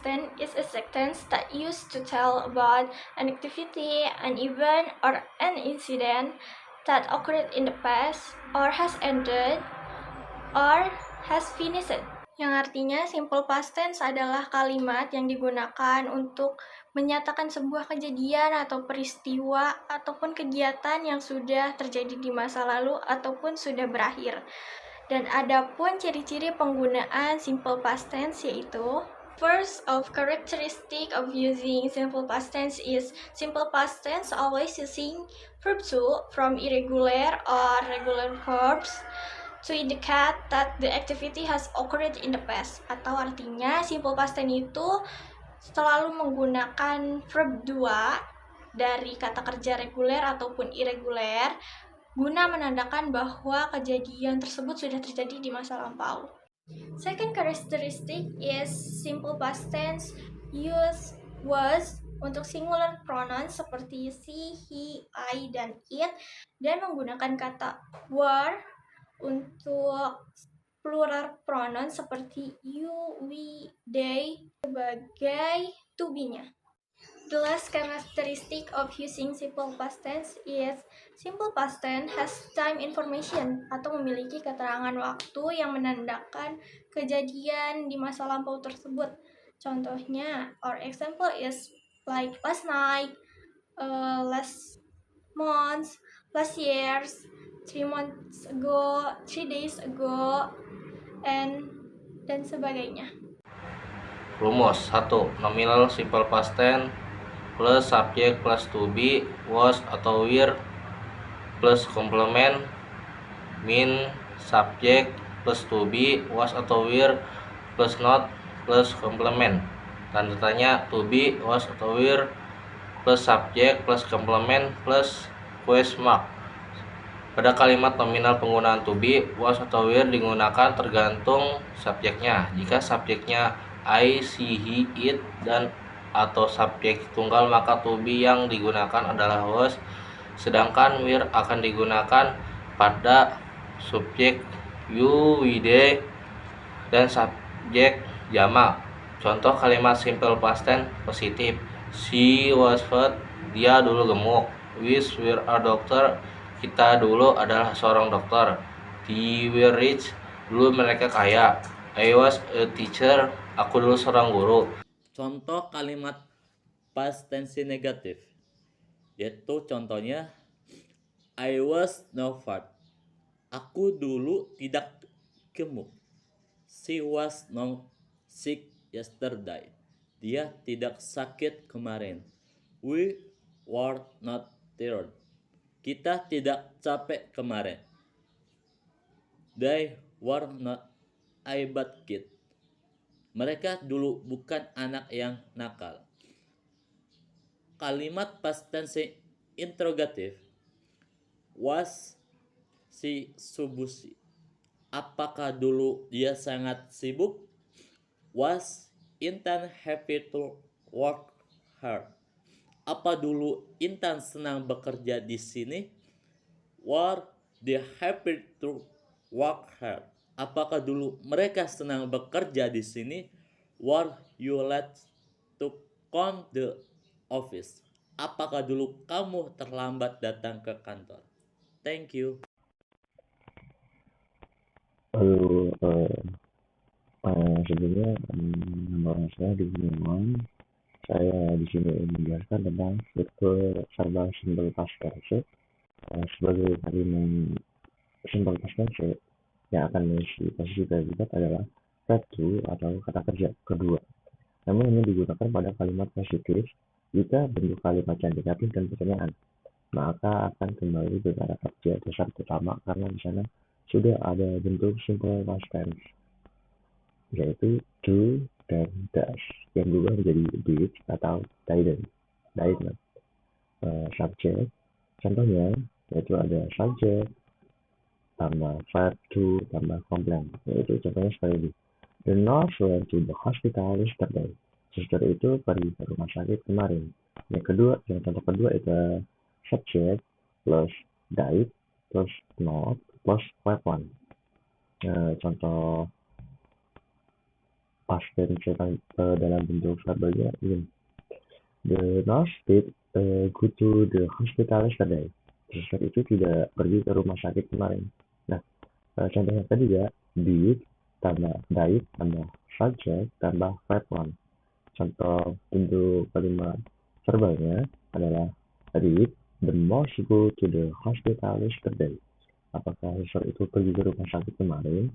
tense is a sentence that used to tell about an activity, an event, or an incident that occurred in the past, or has ended, or has finished. Yang artinya simple past tense adalah kalimat yang digunakan untuk menyatakan sebuah kejadian atau peristiwa ataupun kegiatan yang sudah terjadi di masa lalu ataupun sudah berakhir. Dan adapun ciri-ciri penggunaan simple past tense yaitu first of characteristic of using simple past tense is simple past tense always using verb to from irregular or regular verbs to indicate that the activity has occurred in the past. Atau artinya simple past tense itu selalu menggunakan verb 2 dari kata kerja reguler ataupun irregular guna menandakan bahwa kejadian tersebut sudah terjadi di masa lampau. Second characteristic is simple past tense use was untuk singular pronouns seperti she, he, I, dan it, dan menggunakan kata were untuk plural pronoun seperti you, we, they sebagai to be-nya. The last characteristic of using simple past tense is simple past tense has time information atau memiliki keterangan waktu yang menandakan kejadian di masa lampau tersebut. Contohnya, our example is like last night, last month, last years, 3 months ago, 3 days ago, dan sebagainya. Rumus 1. Nominal simple past tense plus subject plus to be, was atau were plus complement mean subject plus to be, was atau were plus not plus complement. Tanda tanya to be, was atau were plus subject plus complement plus question mark. Pada kalimat nominal penggunaan to be, was atau were digunakan tergantung subjeknya. Jika subjeknya I, she, he, it, dan atau subjek tunggal maka to be yang digunakan adalah was, sedangkan were akan digunakan pada subjek you, we, they, dan subjek jamak. Contoh kalimat simple past tense positif: she was fat, dia dulu gemuk. We were a doctor, kita dulu adalah seorang dokter. They were rich, dulu mereka kaya. I was a teacher, aku dulu seorang guru. Contoh kalimat past tense negatif, yaitu contohnya I was no fat, aku dulu tidak gemuk. She was no sick yesterday, dia tidak sakit kemarin. We were not tired, kita tidak capek kemarin. They were not a bad kid, mereka dulu bukan anak yang nakal. Kalimat past tense interrogatif, was she busy, apakah dulu dia sangat sibuk? Was Intan happy to work hard, apa dulu Intan senang bekerja di sini? Were they happy to work hard, apakah dulu mereka senang bekerja di sini? Were you late to come the office, apakah dulu kamu terlambat datang ke kantor? Thank you. Halo, sebelumnya nama saya di Gunawan. Saya di sini menjelaskan tentang struktur verbal simple past tense sebagai kalimat simple past tense yang akan mengisi posisi predikat adalah verb to atau kata kerja kedua. Namun ini digunakan pada kalimat positif jika bentuk kalimatnya negatif dan pertanyaan, maka akan kembali ke kata kerja dasar utama karena di sana sudah ada bentuk simple past tense yaitu do dan does yang berubah menjadi did atau didn't. Subject contohnya yaitu ada subject tambah verb to tambah complement, yaitu contohnya seperti ini: the nurse went to the hospital yesterday, suster itu pergi ke rumah sakit kemarin. Yang contoh kedua itu subject plus did plus not plus verb one. Contoh past tense dalam bentuk verbanya ini. The nurse did go to the hospital yesterday. Suster itu tidak pergi ke rumah sakit kemarin. Nah, contohnya tadi ya, did tambah died tambah subject tambah verb one. Contoh bentuk kalimat verbalnya adalah did the nurse go to the hospital yesterday. Apakah suster itu pergi ke rumah sakit kemarin?